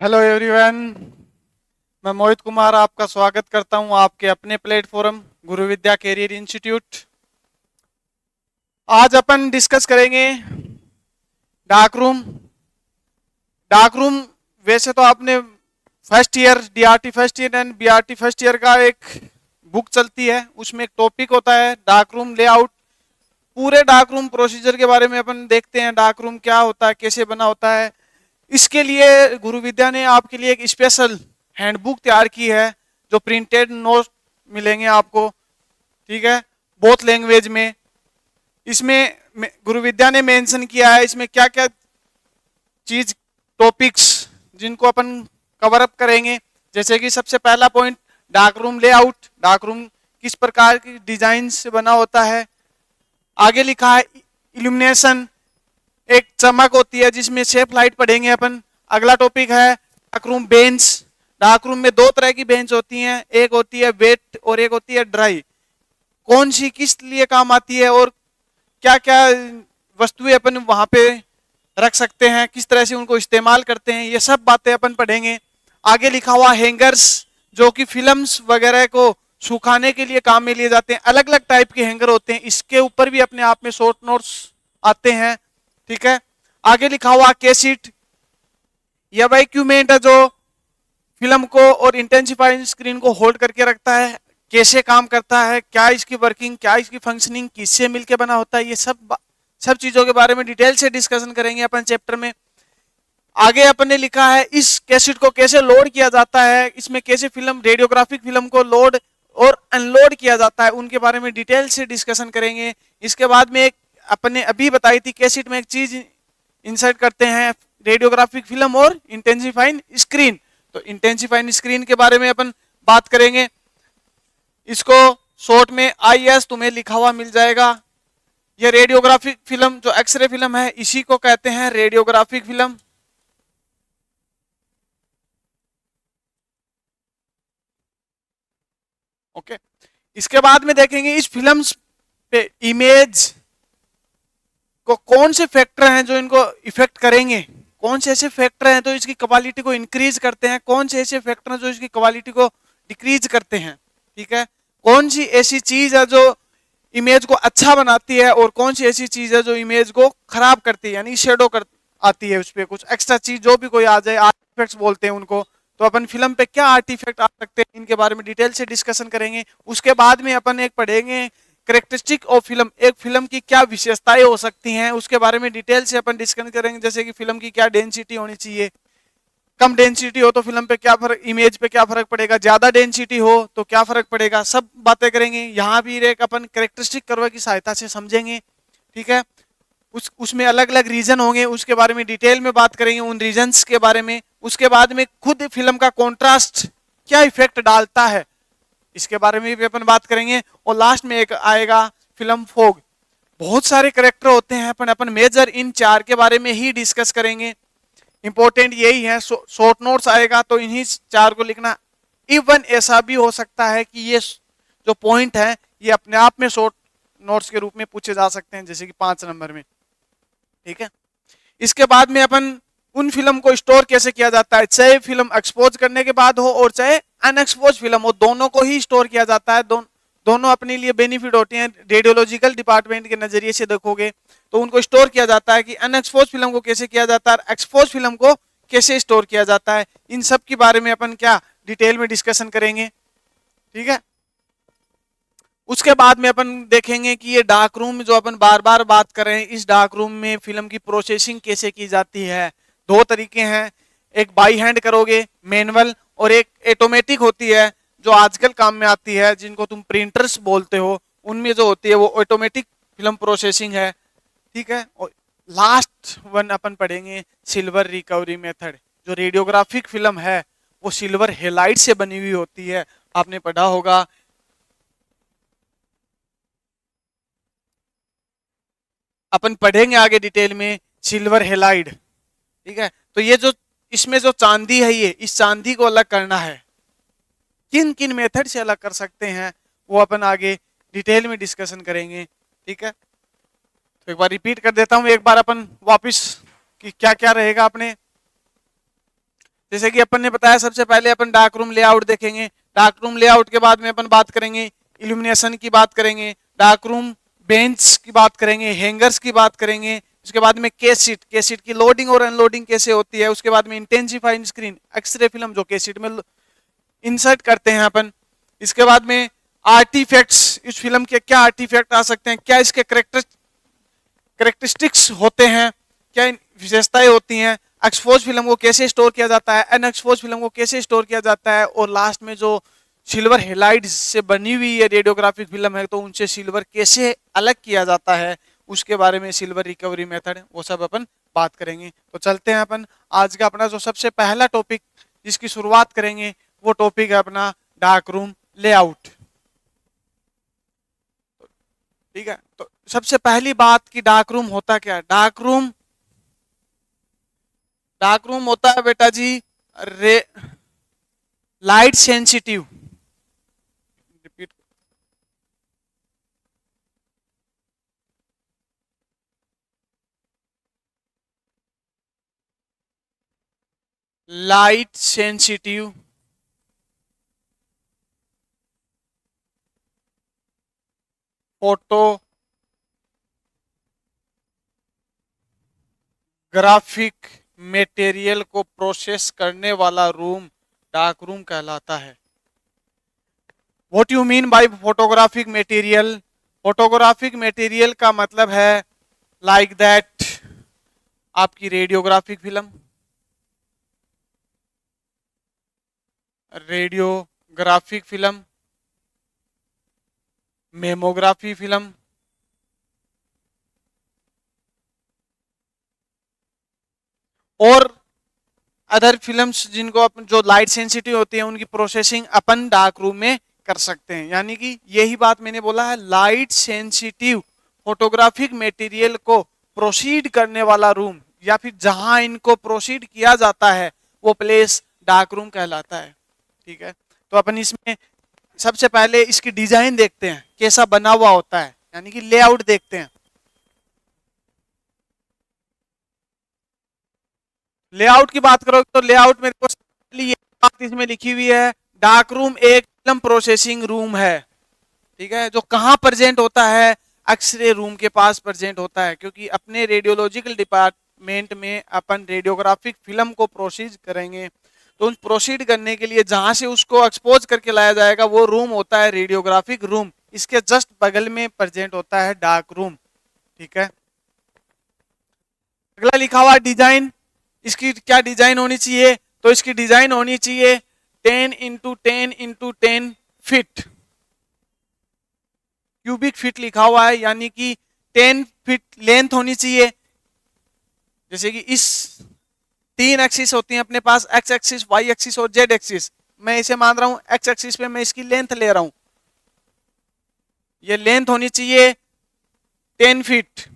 Hello everyone. मैं मोहित कुमार आपका स्वागत करता हूं आपके अपने प्लेटफॉर्म गुरु विद्या कैरियर इंस्टीट्यूट। आज अपन डिस्कस करेंगे डार्क रूम। डार्क रूम वैसे तो आपने first year DRT first year and BRT first year का एक बुक चलती है, उसमें एक टॉपिक होता है डार्क रूम लेआउट। पूरे डार्क रूम प्रोसीजर के बारे में अपन देखते हैं, डार्क रूम क्या होता है, कैसे बना होता है। इसके लिए गुरु विद्या ने आपके लिए एक स्पेशल हैंडबुक तैयार की है, जो प्रिंटेड नोट मिलेंगे आपको, ठीक है, बोथ लैंग्वेज में। इसमें गुरु विद्या ने मेंशन किया है इसमें क्या क्या चीज, टॉपिक्स जिनको अपन कवर अप करेंगे। जैसे कि सबसे पहला point dark room layout, dark room किस प्रकार की डिजाइन से बना होता है। आगे लिखा है इल्यूमिनेशन, एक चमक होती है जिसमें शेप लाइट पढ़ेंगे अपन। अगला टॉपिक है dark room bench. Dark room में दो तरह की बेंच होती हैं, एक होती है वेट और एक होती है ड्राई। कौन सी किस लिए काम आती है और क्या क्या वस्तुएं अपन वहां पे रख सकते हैं, किस तरह से उनको इस्तेमाल करते हैं, ये सब बातें अपन पढ़ेंगे। आगे लिखा हुआ हैंगर्स, जो कि फिल्म्स वगैरह को सुखाने के लिए काम में लिए जाते हैं। अलग अलग टाइप के हैंगर होते हैं, इसके ऊपर भी अपने आप में शॉर्ट नोट्स आते हैं, ठीक है। आगे लिखा हुआ कैसेट, यह वह इक्विपमेंट है जो फिल्म को और इंटेंसिफाइंग स्क्रीन को होल्ड करके रखता है। कैसे काम करता है, क्या इसकी वर्किंग, क्या इसकी फंक्शनिंग, किससे मिलकर बना होता है, ये सब चीजों के बारे में डिटेल से डिस्कशन करेंगे अपन चैप्टर में। आगे अपन ने लिखा है इस कैसेट को कैसे लोड किया जाता है, इसमें कैसे फिल्म रेडियोग्राफिक फिल्म को लोड और अनलोड किया जाता है, उनके बारे में डिटेल से डिस्कशन करेंगे। इसके बाद में एक अपने अभी बताई थी कैसेट में एक चीज इंसर्ट करते हैं, रेडियोग्राफिक फिल्म और इंटेंसिफाइंग स्क्रीन। तो इंटेंसिफाइंग स्क्रीन के बारे में अपन बात करेंगे। इसको शॉर्ट में आईएस तुम्हें लिखा हुआ मिल जाएगा। ये रेडियोग्राफिक फिल्म जो एक्सरे फिल्म है, इसी को कहते हैं रेडियोग्राफिक फिल्म। ओके, इसके बाद में देखेंगे इस फिल्म पे इमेज को कौन से फैक्टर हैं जो इनको इफेक्ट करेंगे, कौन से ऐसे फैक्टर हैं जो इसकी क्वालिटी को इंक्रीज करते हैं, कौन से ऐसे फैक्टर हैं जो इसकी क्वालिटी को डिक्रीज करते हैं, ठीक है। कौन सी ऐसी चीज है जो इमेज को अच्छा बनाती है और कौन सी ऐसी चीज है जो इमेज को खराब करती है, यानी शेडो कर आती है, उस पर कुछ एक्स्ट्रा चीज जो भी कोई आ जाए, आर्टिफैक्ट्स बोलते हैं उनको। तो अपन फिल्म पे क्या आर्टिफैक्ट आ सकते हैं, इनके बारे में डिटेल से डिस्कशन करेंगे। उसके बाद में अपन एक पढ़ेंगे करेक्टरिस्टिक ऑफ फिल्म, एक फिल्म की क्या विशेषताएं हो सकती हैं, उसके बारे में डिटेल से अपन डिस्कस करेंगे। जैसे कि फिल्म की क्या डेंसिटी होनी चाहिए, कम डेंसिटी हो तो फिल्म पे क्या फर्क, इमेज पे क्या फर्क पड़ेगा, ज्यादा डेंसिटी हो तो क्या फर्क पड़ेगा, सब बातें करेंगे। यहाँ भी एक अपन करेक्टरिस्टिक कर्व की सहायता से समझेंगे, ठीक है। उसमें अलग अलग रीजन होंगे, उसके बारे में डिटेल में बात करेंगे, उन रीजन्स के बारे में। उसके बाद में खुद फिल्म का कॉन्ट्रास्ट क्या इफेक्ट डालता है, इसके बारे में भी अपन बात करेंगे। और लास्ट में एक आएगा फिल्म फोग। बहुत सारे करेक्टर होते हैं, अपन अपन मेजर इन चार के बारे में ही डिस्कस करेंगे। इंपॉर्टेंट यही है, शॉर्ट नोट्स आएगा तो इन्हीं चार को लिखना। इवन ऐसा भी हो सकता है कि ये जो पॉइंट है ये अपने आप में शॉर्ट नोट्स के रूप में पूछे जा सकते हैं, जैसे कि 5 नंबर में, ठीक है। इसके बाद में अपन उन फिल्म को स्टोर कैसे किया जाता है, चाहे फिल्म एक्सपोज करने के बाद हो और चाहे अनएक्सपोज फिल्म हो, दोनों को ही स्टोर किया जाता है। दोनों अपने लिए बेनिफिट होते हैं। रेडियोलॉजिकल डिपार्टमेंट के नजरिए से देखोगे तो उनको स्टोर किया जाता है कि अनएक्सपोज फिल्म को कैसे किया जाता है, एक्सपोज फिल्म को कैसे स्टोर किया जाता है। इन सब के बारे में अपन क्या डिटेल में डिस्कशन करेंगे, ठीक है। उसके बाद में अपन देखेंगे कि ये डार्क रूम जो अपन बार बार बात कर रहे हैं, इस डार्क रूम में फिल्म की प्रोसेसिंग कैसे की जाती है। दो तरीके हैं, एक बाई हैंड करोगे मैनुअल, और एक ऑटोमेटिक होती है जो आजकल काम में आती है, जिनको तुम प्रिंटर्स बोलते हो। उनमें जो होती है वो ऑटोमेटिक फिल्म प्रोसेसिंग है, ठीक है। और लास्ट वन अपन पढ़ेंगे सिल्वर रिकवरी मेथड। जो रेडियोग्राफिक फिल्म है वो सिल्वर हेलाइट से बनी हुई होती है, आपने पढ़ा होगा। अपन पढ़ेंगे आगे डिटेल में सिल्वर हेलाइड, ठीक है। तो ये जो इसमें जो चांदी है, ये इस चांदी को अलग करना है, किन किन मेथड से अलग कर सकते हैं वो अपन आगे डिटेल में डिस्कशन करेंगे, ठीक है। तो एक बार रिपीट कर देता हूं, एक बार अपन वापस कि क्या क्या रहेगा अपने। जैसे कि अपन ने बताया, सबसे पहले अपन डार्क रूम लेआउट देखेंगे। डार्क रूम लेआउट के बाद में अपन बात करेंगे इल्यूमिनेशन की, बात करेंगे डार्क रूम बेंच की, बात करेंगे हैंगर्स की, बात करेंगे उसके बाद में केस शीट की लोडिंग और अनलोडिंग कैसे होती है, उसके बाद में इंटेंसिफाइंग स्क्रीन, एक्सरे फिल्म जो केस शीट में इंसर्ट करते हैं अपन। इसके बाद में आर्टिफैक्ट्स, इस फिल्म के क्या आर्टिफैक्ट आ सकते हैं, क्या इसके करेक्टरिस्टिक्स होते हैं, क्या विशेषताएं होती हैं, एक्सपोज फिल्म को कैसे स्टोर किया जाता है, अनएक्सपोज फिल्म को कैसे स्टोर किया जाता है, और लास्ट में जो सिल्वर हेलाइड से बनी हुई है रेडियोग्राफिक फिल्म है, तो उनसे सिल्वर कैसे अलग किया जाता है, उसके बारे में सिल्वर रिकवरी मेथड, वो सब अपन बात करेंगे। तो चलते हैं अपन आज का अपना जो सबसे पहला टॉपिक जिसकी शुरुआत करेंगे, वो टॉपिक है अपना डार्क रूम लेआउट। ठीक है, तो सबसे पहली बात कि डार्क रूम होता क्या है। डार्क रूम होता है बेटा जी रे light sensitive, repeat, light sensitive photographic material को प्रोसेस करने वाला रूम डार्क रूम कहलाता है। What you mean by photographic material. Photographic material का मतलब है लाइक दैट आपकी radiographic film, radiographic film, mammography film, और अदर फिल्म्स जिनको अपन जो लाइट सेंसिटिव होती है उनकी प्रोसेसिंग अपन डार्क रूम में कर सकते हैं। यानी कि यही बात मैंने बोला है, लाइट सेंसिटिव फोटोग्राफिक मटेरियल को प्रोसीड करने वाला रूम या फिर जहां इनको प्रोसीड किया जाता है वो प्लेस डार्क रूम कहलाता है। ठीक है, तो अपन इसमें सबसे पहले इसकी डिजाइन देखते हैं कैसा बना हुआ होता है, यानी कि लेआउट देखते हैं। लेआउट की बात करो तो लेआउट में देखो ये बात इसमें लिखी हुई है, डार्क रूम एक फिल्म प्रोसेसिंग रूम है। ठीक है, जो कहाँ प्रेजेंट होता है, एक्सरे रूम के पास प्रेजेंट होता है, क्योंकि अपने रेडियोलॉजिकल डिपार्टमेंट में अपन रेडियोग्राफिक फिल्म को प्रोसीड करेंगे, तो उन प्रोसीड करने के लिए जहां से उसको एक्सपोज करके लाया जाएगा वो रूम होता है रेडियोग्राफिक रूम। इसके जस्ट बगल में प्रेजेंट होता है डार्क रूम। ठीक है, अगला लिखा हुआ डिजाइन, इसकी क्या डिजाइन होनी चाहिए, तो इसकी डिजाइन होनी चाहिए 10 × 10 × 10 फीट, क्यूबिक फीट लिखा हुआ है, यानी कि 10 फीट लेंथ होनी चाहिए। जैसे कि इस 3 एक्सिस होती हैं अपने पास, एक्स एक्सिस, वाई एक्सिस और जेड एक्सिस। मैं इसे मान रहा हूं एक्स एक्सिस पे मैं इसकी लेंथ ले रहा हूं, ये लेंथ होनी चाहिए 10 फीट।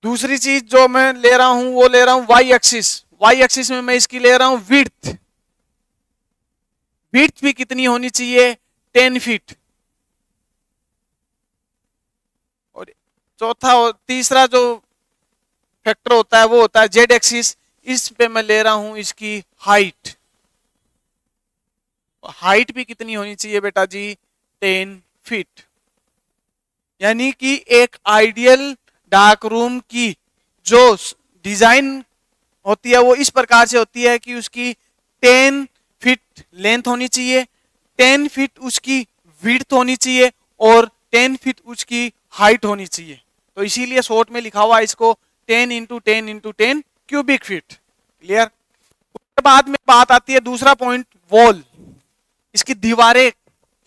दूसरी चीज जो मैं ले रहा हूं वो ले रहा हूं वाई एक्सिस, वाई एक्सिस में मैं इसकी ले रहा हूं विड्थ, विड्थ भी कितनी होनी चाहिए 10 फीट। और चौथा और तीसरा जो फैक्टर होता है वो होता है जेड एक्सिस, इस पे मैं ले रहा हूं इसकी हाइट, हाइट भी कितनी होनी चाहिए बेटा जी 10 फीट। यानी कि एक आइडियल डार्क रूम की जो डिजाइन होती है वो इस प्रकार से होती है कि उसकी 10 फीट लेंथ होनी चाहिए, 10 फीट उसकी विड्थ होनी चाहिए और 10 फीट उसकी हाइट होनी चाहिए। तो इसीलिए शॉर्ट में लिखा हुआ है इसको 10 × 10 × 10 क्यूबिक फीट। क्लियर। उसके बाद में बात आती है दूसरा पॉइंट, वॉल, इसकी दीवारें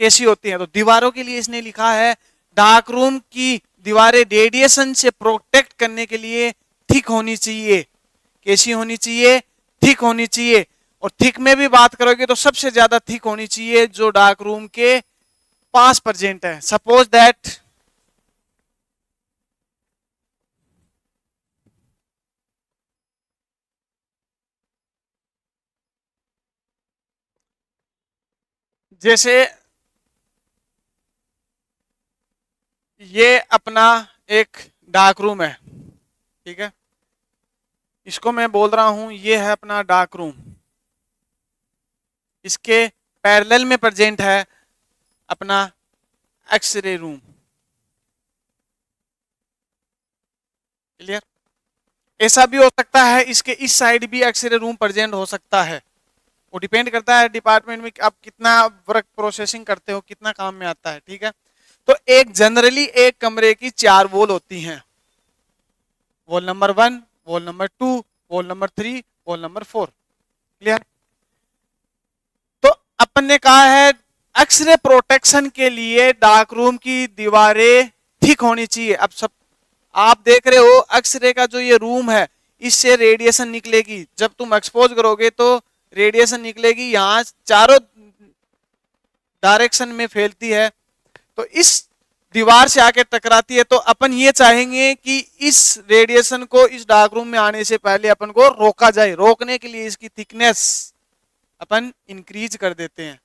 कैसी होती हैं। तो दीवारों के लिए इसने लिखा है डार्क रूम की दीवारें रेडिएशन से प्रोटेक्ट करने के लिए थिक होनी चाहिए। कैसी होनी चाहिए, थिक होनी चाहिए। और थिक में भी बात करोगे तो सबसे ज्यादा थिक होनी चाहिए जो डार्क रूम के पास प्रेजेंट है। सपोज दैट जैसे ये अपना एक डार्क रूम है, ठीक है, इसको मैं बोल रहा हूं ये है अपना डार्क रूम, इसके पैरेलल में प्रेजेंट है अपना एक्सरे रूम। क्लियर? ऐसा भी हो सकता है इसके इस साइड भी एक्सरे रूम प्रेजेंट हो सकता है, वो डिपेंड करता है डिपार्टमेंट में आप कितना वर्क प्रोसेसिंग करते हो, कितना काम में आता है। ठीक है, तो एक जनरली एक कमरे की 4 वॉल होती हैं, wall number 1, wall number 2, wall number 3, wall number 4। Clear? तो अपन ने कहा है एक्सरे प्रोटेक्शन के लिए डार्क रूम की दीवारें थिक होनी चाहिए। अब सब आप देख रहे हो एक्सरे का जो ये रूम है, इससे रेडिएशन निकलेगी, जब तुम एक्सपोज करोगे तो रेडिएशन निकलेगी, यहां चारों डायरेक्शन में फैलती है, तो इस दीवार से आके टकराती है। तो अपन ये चाहेंगे कि इस रेडिएशन को इस डार्क रूम में आने से पहले अपन को रोका जाए। रोकने के लिए इसकी थिकनेस अपन इंक्रीज कर देते हैं।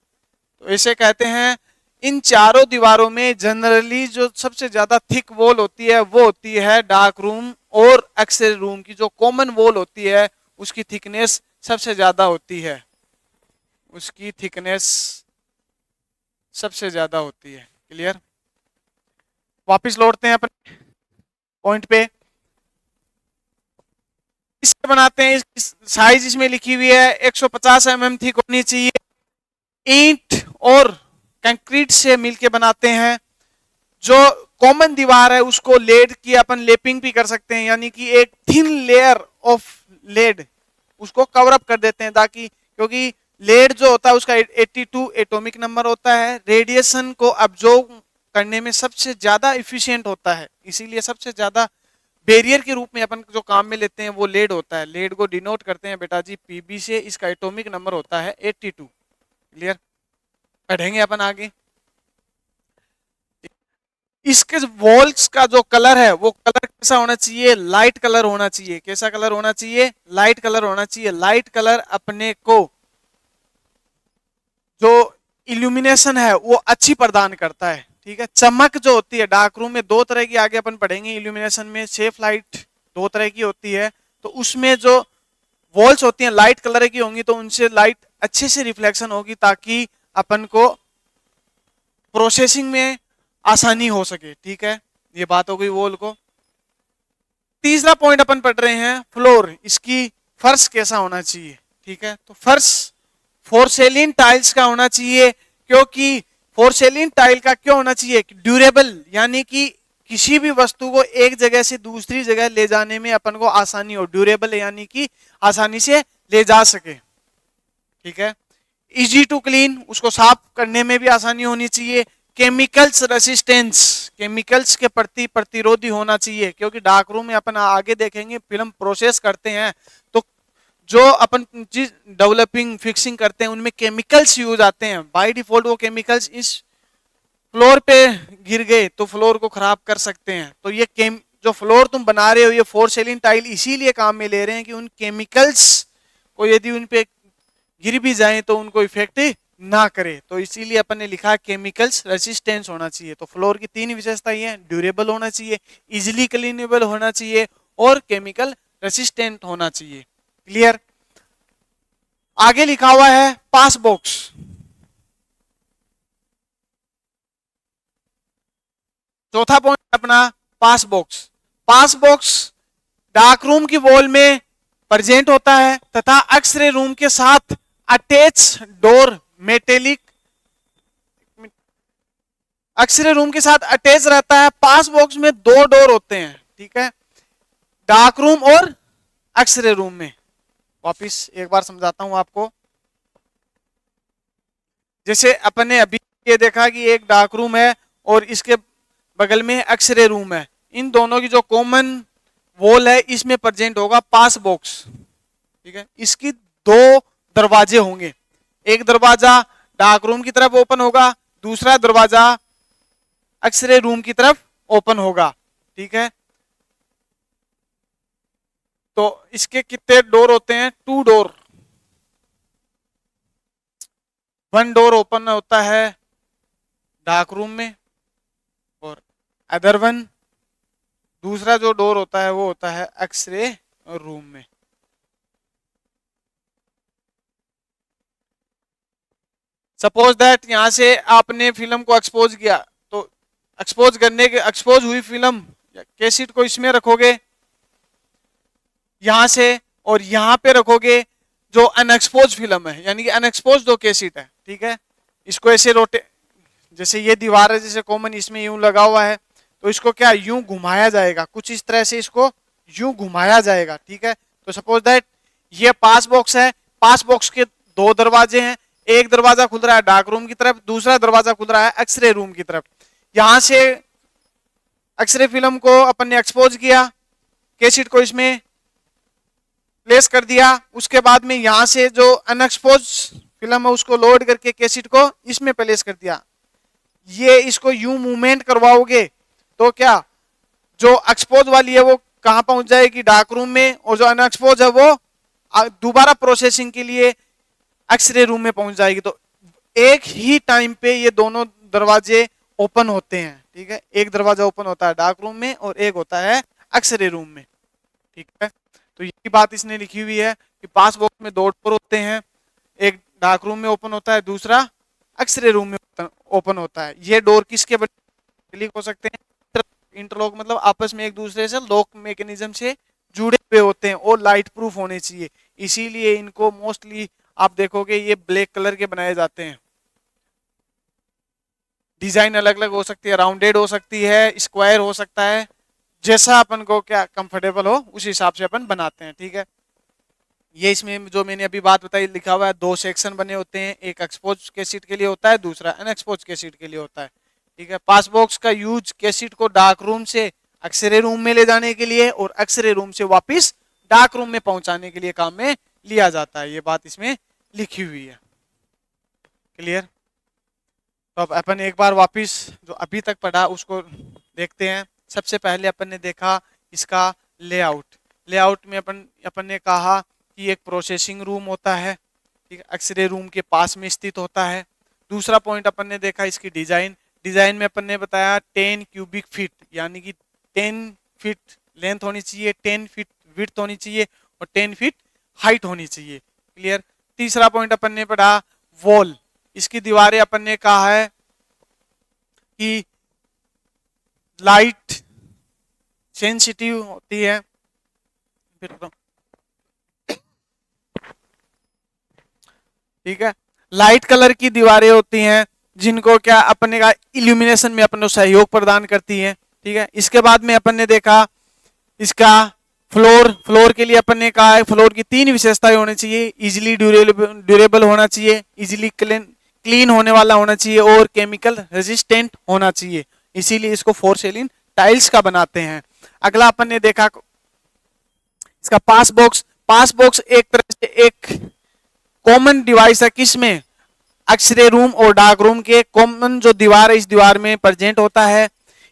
तो ऐसे कहते हैं इन चारों दीवारों में जनरली जो सबसे ज्यादा थिक वॉल होती है वो होती है डार्क रूम, और एक्सरे रूम की जो कॉमन वॉल होती है उसकी थिकनेस सबसे ज्यादा होती है, उसकी थिकनेस सबसे ज्यादा होती है। क्लियर? वापिस लौटते हैं अपने पॉइंट पे, इससे बनाते हैं। साइज इसमें लिखी हुई है 150 mm थिक होनी चाहिए, ईंट और कंक्रीट से मिलके बनाते हैं। जो कॉमन दीवार है उसको लेड की अपन लेपिंग भी कर सकते हैं, यानी कि एक थिन लेयर ऑफ लेड उसको कवर अप कर देते हैं, ताकि क्योंकि लेड जो होता है उसका 82 एटॉमिक नंबर होता है, रेडिएशन को अब्जॉर्ब करने में सबसे ज्यादा इफिशियंट होता है, इसीलिए सबसे ज्यादा बैरियर के रूप में अपन जो काम में लेते हैं वो लेड होता है। लेड को डिनोट करते हैं बेटा जी पीबी से, इसका एटॉमिक नंबर होता है 82। क्लियर? पढ़ेंगे अपन आगे। इसके वॉल्स का जो कलर है वो कलर कैसा होना चाहिए? लाइट कलर होना चाहिए। कैसा कलर होना चाहिए? लाइट कलर होना चाहिए। लाइट कलर अपने को जो इल्यूमिनेशन है वो अच्छी प्रदान करता है। ठीक है, चमक जो होती है डार्क रूम में दो तरह की आगे अपन पढ़ेंगे इल्यूमिनेशन में, सेफ लाइट दो तरह की होती है, तो उसमें जो वॉल्स होती हैं लाइट कलर की होंगी तो उनसे लाइट अच्छे से रिफ्लेक्शन होगी, ताकि अपन को प्रोसेसिंग में आसानी हो सके। ठीक है, ये बात हो गई वॉल को। तीसरा पॉइंट अपन पढ़ रहे हैं फ्लोर, इसकी फर्श कैसा होना चाहिए। ठीक है, तो फर्श फोर्सेलिन टाइल्स का होना चाहिए, क्योंकि फोर्सेलिन टाइल का क्यों होना चाहिए? ड्यूरेबल, यानी कि किसी भी वस्तु को एक जगह से दूसरी जगह ले जाने में अपन को आसानी हो। ड्यूरेबल यानी कि आसानी से ले जा सके। ठीक है, इजी टू क्लीन, उसको साफ करने में भी आसानी होनी चाहिए। केमिकल्स रेसिस्टेंस, केमिकल्स के प्रति प्रतिरोधी होना चाहिए, क्योंकि डार्क रूम में अपन आगे देखेंगे फिल्म प्रोसेस करते हैं तो जो अपन चीज डेवलपिंग फिक्सिंग करते हैं उनमें केमिकल्स यूज आते हैं। बाय डिफॉल्ट वो केमिकल्स इस फ्लोर पे गिर गए तो फ्लोर को खराब कर सकते हैं। तो ये जो फ्लोर तुम बना रहे हो ये फोर्सेलिन टाइल इसीलिए काम में ले रहे हैं कि उन केमिकल्स को यदि उन पे गिर भी जाए तो उनको इफेक्ट ना करे। तो इसीलिए अपन ने लिखा केमिकल्स रेसिस्टेंस होना चाहिए। तो फ्लोर की 3 विशेषताएं हैं, ड्यूरेबल होना चाहिए, इजिली क्लीनेबल होना चाहिए और केमिकल रेसिस्टेंट होना चाहिए। क्लियर? आगे लिखा हुआ है पास बॉक्स। चौथा पॉइंट अपना pass box. Pass box dark room की वॉल में प्रेजेंट होता है तथा एक्सरे रूम के साथ attach door metallic X-ray room के साथ अटैच रहता है। पास बॉक्स में 2 डोर होते हैं। ठीक है, डार्क रूम और एक्सरे रूम में। वापिस एक बार समझाता हूं आपको। जैसे अपन ने अभी ये देखा कि एक डार्क रूम है और इसके बगल में एक्सरे रूम है, इन दोनों की जो कॉमन वॉल है इसमें प्रेजेंट होगा पास बॉक्स। ठीक है, इसकी 2 दरवाजे होंगे, एक दरवाजा डार्क रूम की तरफ ओपन होगा, दूसरा दरवाजा एक्सरे रूम की तरफ ओपन होगा। ठीक है, तो इसके कितने डोर होते हैं? 2 डोर। 1 डोर ओपन होता है डार्क रूम में और अदर वन दूसरा जो डोर होता है वो होता है एक्सरे रूम में। सपोज दैट यहाँ से आपने फिल्म को एक्सपोज किया, तो एक्सपोज हुई फिल्म कैसेट को इसमें रखोगे यहां से, और यहां पे रखोगे जो अनएक्सपोज फिल्म है, यानी कि अनएक्सपोज दो कैसेट है, ठीक है। इसको ऐसे जैसे ये दीवार है जैसे कॉमन, इसमें यूं लगा हुआ है, तो इसको क्या यूं घुमाया जाएगा, कुछ इस तरह से इसको यूं घुमाया जाएगा, ठीक है। तो सपोज दैट ये पास बॉक्स है, पास बॉक्स के दो दरवाजे हैं, एक दरवाजा खुल रहा है डार्क रूम की तरफ, दूसरा दरवाजा खुल रहा है एक्सरे रूम की तरफ। यहां से एक्सरे फिल्म को अपन ने एक्सपोज किया, कैसेट को इसमें प्लेस कर दिया, उसके बाद में यहां से जो अनएक्सपोज फिल्म है उसको लोड करके कैसेट को इसमें प्लेस कर दिया। ये इसको यूं मूवमेंट करवाओगे तो क्या जो एक्सपोज वाली है वो कहां पहुंच जाएगी, डार्क रूम में, और जो अनएक्सपोज है वो दोबारा प्रोसेसिंग के लिए एक्सरे रूम में पहुंच जाएगी। तो एक ही टाइम पे ये दोनों दरवाजे ओपन होते हैं, ठीक है। एक दरवाजा ओपन होता है डार्क रूम में और एक होता है एक्सरे रूम में, ठीक है। तो यही बात इसने लिखी हुई है कि पास बॉक्स में दो डोर होते हैं, एक डार्क रूम में ओपन होता है, दूसरा एक्सरे रूम में ओपन होता है। ये डोर किसके बने हो सकते हैं, इंटरलॉक, मतलब आपस में एक दूसरे से लॉक मैकेनिज्म से जुड़े हुए होते हैं और लाइट प्रूफ होने चाहिए, इसीलिए इनको मोस्टली आप देखोगे ये ब्लैक कलर के बनाए जाते हैं। डिजाइन अलग अलग हो सकती है, राउंडेड हो सकती है, स्क्वायर हो सकता है, जैसा अपन को क्या कंफर्टेबल हो उस हिसाब से अपन बनाते हैं, ठीक है। ये इसमें जो मैंने अभी बात बताई लिखा हुआ है, दो सेक्शन बने होते हैं, एक एक्सपोज कैसेट के लिए होता है, दूसरा अनएक्सपोज कैसेट के लिए होता है, ठीक है। पास बॉक्स का यूज कैसेट को डार्क रूम से एक्सरे रूम में ले जाने के लिए और एक्सरे रूम से वापस डार्क रूम में पहुंचाने के लिए काम में लिया जाता है, ये बात इसमें लिखी हुई है, क्लियर। तो अब अपन एक बार वापस जो अभी तक पढ़ा उसको देखते हैं। सबसे पहले अपन ने देखा इसका लेआउट। लेआउट में अपन ने कहा कि एक प्रोसेसिंग रूम होता है, ठीक है, एक्सरे रूम के पास में स्थित होता है। दूसरा पॉइंट अपन ने देखा इसकी डिजाइन। डिजाइन में अपन ने बताया 10 क्यूबिक फीट, यानी कि 10 फीट लेंथ होनी चाहिए, 10 फीट विड्थ होनी चाहिए और 10 फीट हाइट होनी चाहिए, क्लियर। तीसरा पॉइंट अपन ने पढ़ा वॉल। इसकी दीवारें अपन ने कहा है कि लाइट सेंसिटिव होती है, ठीक है। लाइट कलर की दीवारें होती हैं जिनको क्या अपने का इल्यूमिनेशन में अपन को सहयोग प्रदान करती है, ठीक है। इसके बाद में अपन ने देखा इसका फ्लोर के लिए अपन ने कहा है फ्लोर की 3 विशेषताएं होनी चाहिए, इजिली ड्यूरेबल होना चाहिए, इजिली क्लीन होने वाला होना चाहिए और केमिकल रेजिस्टेंट होना चाहिए, इसीलिए इसको 4 सेलिन टाइल्स का बनाते हैं। अगला अपन ने देखा इसका पास बॉक्स। पास बॉक्स एक तरह से एक कॉमन डिवाइस है, किसमें, एक्सरे रूम और डार्क रूम के कॉमन जो दीवार है इस दीवार में प्रेजेंट होता है।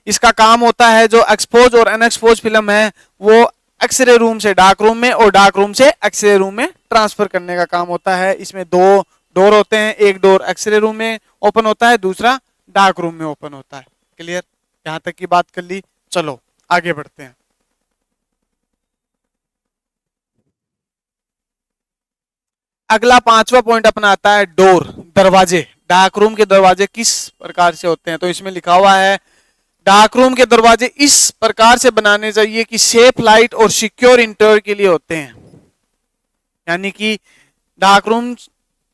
इसका काम होता है जो एक्सपोज और अनएक्सपोज फिल्म है वो एक्सरे रूम से डार्क रूम में और डार्क रूम से एक्सरे रूम में ट्रांसफर करने का काम होता है। इसमें 2 डोर होते हैं, एक डोर एक्सरे रूम में ओपन होता है, दूसरा डार्क रूम में ओपन होता है, क्लियर। यहां तक की बात कर ली, चलो आगे बढ़ते हैं। अगला 5वां पॉइंट अपना आता है डोर, दरवाजे। डार्क रूम के दरवाजे किस प्रकार से होते हैं, तो इसमें लिखा हुआ है डार्क रूम के दरवाजे इस प्रकार से बनाने चाहिए कि सेफ लाइट और सिक्योर इंटीरियर के लिए होते हैं, यानी कि डार्क रूम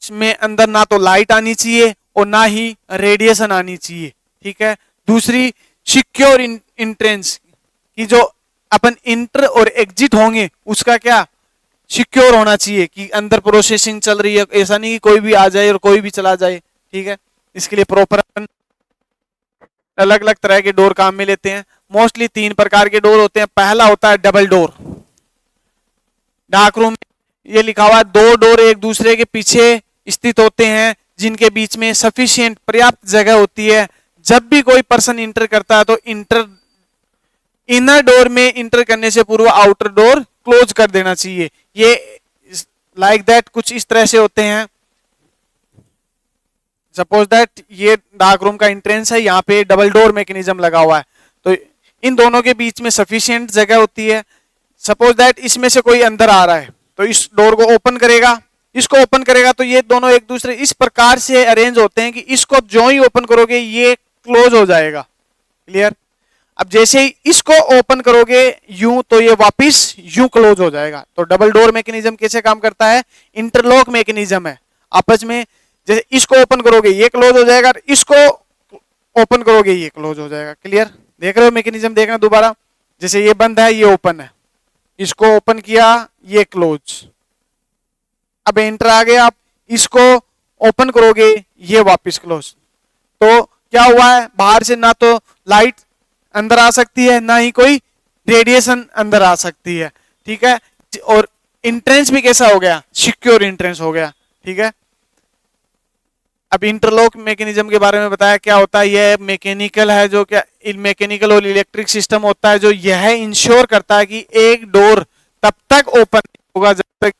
में अंदर ना तो लाइट आनी चाहिए और ना ही रेडिएशन आनी चाहिए, ठीक है। दूसरी सिक्योर एंट्रेंस की जो अपन इंटर और एग्जिट होंगे उसका क्या सिक्योर होना चाहिए कि अंदर प्रोसेसिंग चल रही है, ऐसा नहीं कि कोई भी आ जाए और कोई भी चला जाए, ठीक है। इसके लिए प्रॉपर अलग अलग तरह के डोर काम में लेते हैं। मोस्टली 3 प्रकार के डोर होते हैं। पहला होता है डबल डोर। डार्क रूम में ये लिखा हुआ है 2 डोर एक दूसरे के पीछे स्थित होते हैं जिनके बीच में सफिशिएंट पर्याप्त जगह होती है। जब भी कोई पर्सन इंटर करता है तो इनर डोर में इंटर करने से पूर्व आउटर डोर क्लोज कर देना चाहिए। ये लाइक दैट कुछ इस तरह से होते हैं। सपोज दैट ये डार्क रूम का एंट्रेंस है, यहाँ पे डबल डोर मैकेनिज्म लगा हुआ है, तो इन दोनों के बीच में सफिशिएंट जगह होती है। सपोज दैट इसमें से कोई अंदर आ रहा है तो इस डोर को ओपन करेगा, इसको ओपन करेगा तो ये दोनों एक दूसरे इस प्रकार से अरेंज होते हैं कि इसको जो ही ओपन करोगे ये क्लोज हो जाएगा। क्लियर? अब जैसे ही इसको ओपन करोगे यूं तो ये वापस यूं क्लोज हो जाएगा। तो डबल डोर मैकेनिज्म कैसे काम करता है? इंटरलॉक मैकेनिज्म है आपस में। जैसे इसको ओपन करोगे ये क्लोज हो जाएगा, इसको ओपन करोगे ये क्लोज हो जाएगा। क्लियर? देख रहे हो मैकेनिज्म? देखना दोबारा, जैसे ये बंद है ये ओपन है, इसको ओपन किया ये क्लोज, अब एंटर आ गए, आप इसको ओपन करोगे ये वापस क्लोज। तो क्या हुआ है? बाहर से ना तो लाइट अंदर आ सकती है ना ही कोई रेडिएशन अंदर आ सकती है। ठीक है? और इंट्रेंस भी कैसा हो गया? सिक्योर इंट्रेंस हो गया। ठीक है? अब इंटरलॉक मैकेनिज्म के बारे में बताया क्या होता है। यह मैकेनिकल है, जो क्या मैकेनिकल और इलेक्ट्रिक सिस्टम होता है जो यह इंश्योर करता है कि एक डोर तब तक ओपन होगा जब तक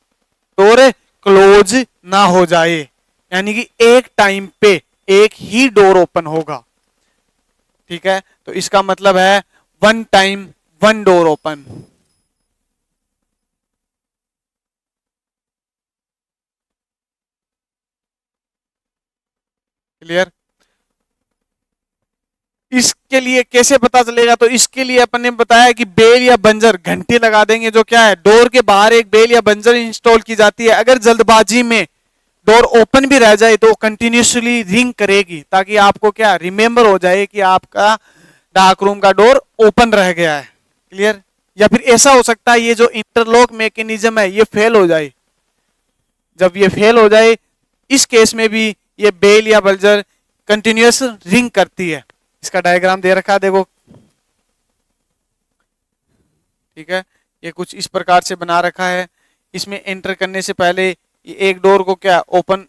डोर क्लोज ना हो जाए, यानी कि एक टाइम पे एक ही डोर ओपन होगा। ठीक है? तो इसका मतलब है one time one door open. Clear? इसके लिए कैसे पता चलेगा? तो इसके लिए अपन ने बताया कि बेल या बंजर घंटी लगा देंगे, जो क्या है डोर के बाहर एक बेल या बंजर इंस्टॉल की जाती है। अगर जल्दबाजी में डोर ओपन भी रह जाए तो कंटिन्यूसली रिंग करेगी, ताकि आपको क्या रिमेंबर हो जाए कि आपका डार्क रूम का डोर ओपन रह गया है। क्लियर? या फिर ऐसा हो सकता है ये जो इंटरलॉक मैकेनिज्म है ये फेल हो जाए। जब ये फेल हो जाए इस केस में भी ये बेल या बंजर कंटिन्यूस रिंग करती है। इसका डायग्राम दे रखा है, देखो। ठीक है? ये कुछ इस प्रकार से बना रखा है। इसमें एंटर करने से पहले एक डोर को क्या ओपन,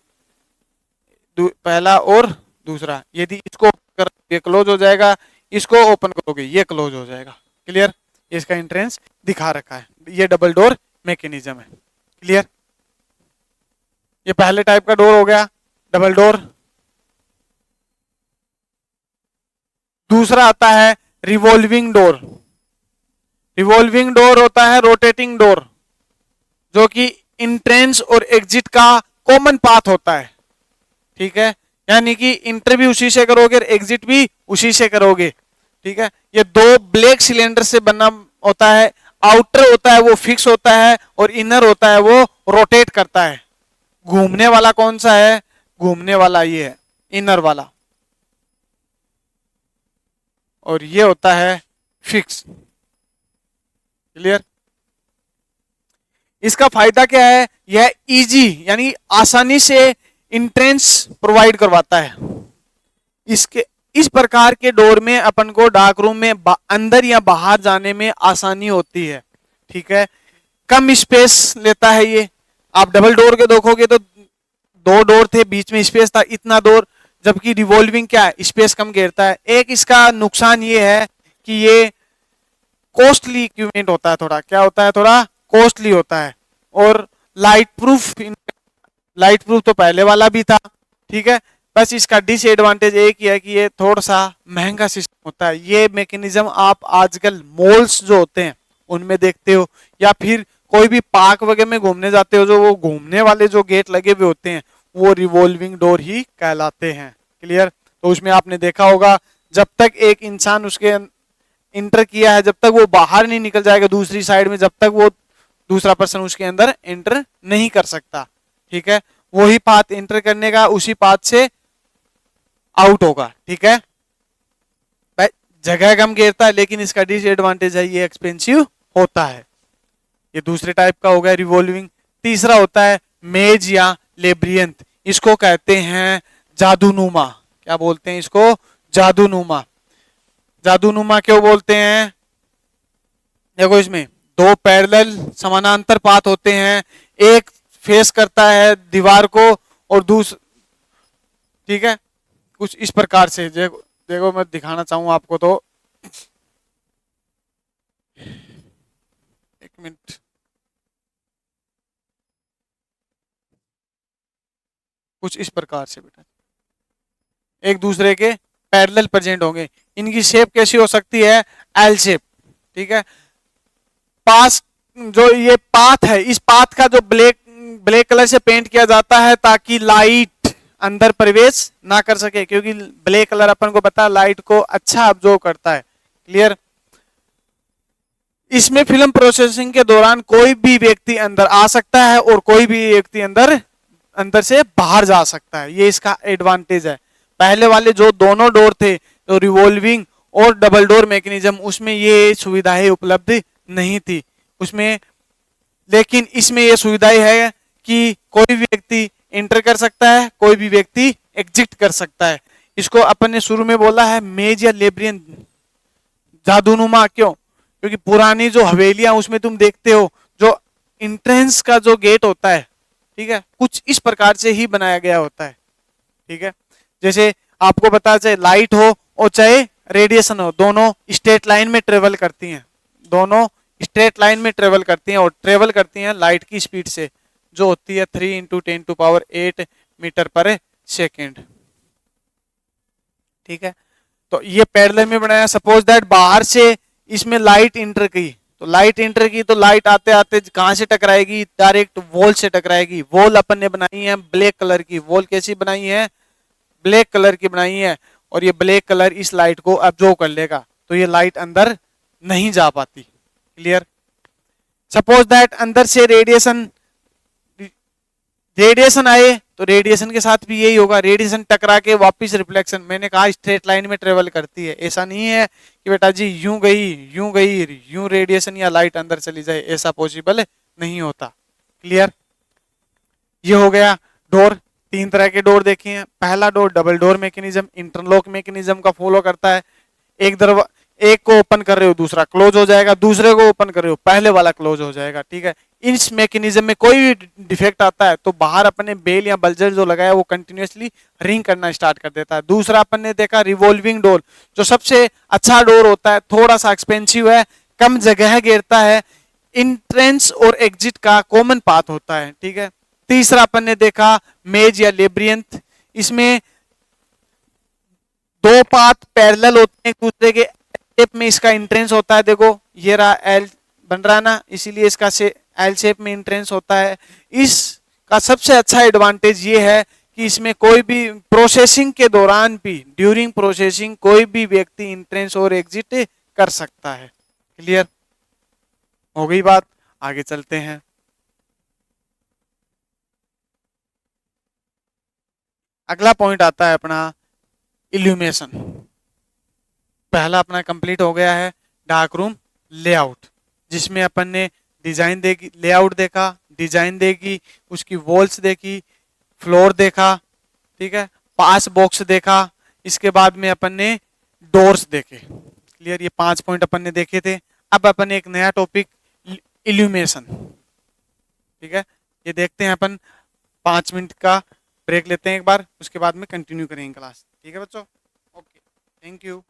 पहला और दूसरा, यदि इसको कर ये क्लोज हो जाएगा, इसको ओपन करोगे ये क्लोज हो जाएगा। क्लियर? इसका एंट्रेंस दिखा रखा है। ये डबल डोर मैकेनिज्म है। क्लियर? ये पहले टाइप का डोर हो गया डबल डोर। दूसरा आता है रिवॉल्विंग डोर। रिवॉल्विंग डोर होता है रोटेटिंग डोर, जो कि इंट्रेंस और एग्जिट का कॉमन पाथ होता है। ठीक है? यानी कि इंटर भी उसी से करोगे और एग्जिट भी उसी से करोगे। ठीक है? ये दो ब्लैक सिलेंडर से बना होता है। आउटर होता है वो फिक्स होता है और इनर होता है वो रोटेट करता है। घूमने वाला कौन सा है? घूमने वाला ये है, इनर वाला, और ये होता है फिक्स। क्लियर? इसका फायदा क्या है? यह इजी यानी आसानी से इंट्रेंस प्रोवाइड करवाता है। इसके इस प्रकार के डोर में अपन को डार्क रूम में अंदर या बाहर जाने में आसानी होती है। ठीक है? कम स्पेस लेता है ये। आप डबल डोर के देखोगे तो दो डोर थे, बीच में स्पेस था, इतना डोर, जबकि रिवॉल्विंग क्या है स्पेस कम घेरता है। एक इसका नुकसान ये है कि ये कॉस्टली इक्विपमेंट होता है, थोड़ा क्या होता है, थोड़ा कॉस्टली होता है। और लाइट प्रूफ तो पहले वाला भी था। ठीक है? बस इसका डिसएडवांटेज एक ही है कि ये थोड़ा सा महंगा सिस्टम होता है। ये मैकेनिज्म आप आजकल मॉल्स जो होते हैं उनमें देखते हो, या फिर कोई भी पार्क वगैरह में घूमने जाते हो, जो वो घूमने वाले जो गेट लगे हुए होते हैं वो रिवॉल्विंग डोर ही कहलाते हैं। क्लियर? तो उसमें आपने देखा होगा जब तक एक इंसान उसके इंटर किया है, जब तक वो बाहर नहीं निकल जाएगा दूसरी साइड में, जब तक वो दूसरा पर्सन उसके अंदर एंटर नहीं कर सकता। ठीक है? वही पाथ एंटर करने का, उसी पाथ से आउट होगा। ठीक है? जगह कम घेरता है, लेकिन इसका डिसएडवांटेज है ये एक्सपेंसिव होता है। ये दूसरे टाइप का हो गया रिवॉल्विंग। तीसरा होता है मेज या लेब्रियंथ। इसको कहते हैं जादूनुमा। क्या बोलते हैं इसको? जादूनुमा। जादूनुमा क्यों बोलते हैं? देखो इसमें दो पैरेलल समानांतर पाथ होते हैं, एक फेस करता है दीवार को और दूसरा, ठीक है, कुछ इस प्रकार से। देखो मैं दिखाना चाहूं आपको, तो एक मिनट, कुछ इस प्रकार से बेटा एक दूसरे के पैरेलल प्रेजेंट होंगे। इनकी शेप कैसी हो सकती है? L shape. ठीक है? पास जो ये पाथ है, इस पाथ का जो ब्लैक कलर से पेंट किया जाता है ताकि लाइट अंदर प्रवेश ना कर सके, क्योंकि ब्लैक कलर अपन को पता है लाइट को अच्छा अब्जॉर्ब करता है। क्लियर। इसमें फिल्म प्रोसेसिंग के दौरान कोई भी व्यक्ति अंदर आ सकता है और कोई भी व्यक्ति अंदर से बाहर जा सकता है, ये इसका एडवांटेज है। पहले वाले जो दोनों डोर थे, तो रिवॉल्विंग और डबल डोर मैकेनिज्म, उसमें ये सुविधाएं उपलब्ध नहीं थी उसमें, लेकिन इसमें ये सुविधाएं है कि कोई भी व्यक्ति एंटर कर सकता है, कोई भी व्यक्ति एग्जिट कर सकता है। इसको अपन ने शुरू में बोला है मेज या लेब्रियन जादूनुमा, क्यों? क्योंकि पुरानी जो हवेलियां उसमें तुम देखते हो जो इंट्रेंस का जो गेट होता है, ठीक है, कुछ इस प्रकार से ही बनाया गया होता है। ठीक है, जैसे आपको पता चाहे लाइट हो और चाहे रेडिएशन हो, दोनों स्ट्रेट लाइन में ट्रेवल करती हैं, दोनों स्ट्रेट लाइन में ट्रेवल करती हैं और ट्रेवल करती हैं लाइट की स्पीड से, जो होती है 3 × 10⁸ मीटर पर सेकेंड। ठीक है, तो ये पैरेलल में बनाया। सपोज दैट बाहर से इसमें लाइट इंटर की, तो लाइट इंटर की तो लाइट आते आते कहां से टकराएगी? डायरेक्ट वॉल से टकराएगी। वॉल अपन ने बनाई है ब्लैक कलर की। वॉल कैसी बनाई है? ब्लैक कलर की बनाई है, और ये ब्लैक कलर इस लाइट को अब्जॉर्ब कर लेगा, तो ये लाइट अंदर नहीं जा पाती। क्लियर। सपोज दैट अंदर से रेडिएशन आए, तो रेडिएशन के साथ भी यही होगा, रेडिएशन टकरा के वापस रिफ्लेक्शन। मैंने कहा स्ट्रेट लाइन में ट्रेवल करती है, ऐसा नहीं है कि बेटा जी यूं गई यूं रेडिएशन या लाइट अंदर चली जाए, ऐसा पॉसिबल नहीं होता। क्लियर। ये हो गया डोर। 3 तरह के डोर देखे हैं। पहला door double door mechanism, interlock mechanism का फॉलो करता है। एक को ओपन कर रहे हो दूसरा क्लोज हो जाएगा, दूसरे को ओपन कर रहे हो पहले वाला क्लोज हो जाएगा। ठीक है, इस मैकेनिज्म में कोई भी डिफेक्ट आता है तो बाहर अपने बेल या बल्जर जो लगाया वो कंटिन्यूअसली रिंग करना स्टार्ट कर देता है। दूसरा अपन ने देखा रिवॉल्विंग डोर, जो सबसे अच्छा डोर होता है, थोड़ा सा एक्सपेंसिव है, कम जगह घेरता है, इंट्रेंस और एग्जिट का कॉमन पाथ होता है। ठीक है। तीसरा अपन ने देखा मेज या लेब्रियंथ, इसमें 2 पाथ पैरेलल होते हैं एक दूसरे के, शेप में इसका एंट्रेंस होता है। देखो ये रहा एल बन रहा ना, इसीलिए इसका से एल शेप में एंट्रेंस होता है। इसका सबसे अच्छा एडवांटेज ये है कि इसमें कोई भी प्रोसेसिंग के दौरान भी, ड्यूरिंग प्रोसेसिंग, कोई भी व्यक्ति एंट्रेंस और एग्जिट कर सकता है। क्लियर हो गई बात, आगे चलते हैं। अगला पॉइंट आता है अपना इल्यूमिनेशन। पहला अपना कंप्लीट हो गया है डार्क रूम लेआउट, जिसमें अपन ने डिजाइन देखी, लेआउट देखा, डिजाइन देखी, उसकी वॉल्स देखी, फ्लोर देखा, ठीक है, पास बॉक्स देखा, इसके बाद में अपन ने डोर्स देखे। क्लियर, ये 5 पॉइंट अपन ने देखे थे। अब अपन एक नया टॉपिक इल्यूमिनेशन, ठीक है, ये देखते हैं अपन। 5 मिनट का ब्रेक लेते हैं एक बार, उसके बाद में कंटिन्यू करेंगे क्लास। ठीक है बच्चों, ओके, थैंक यू।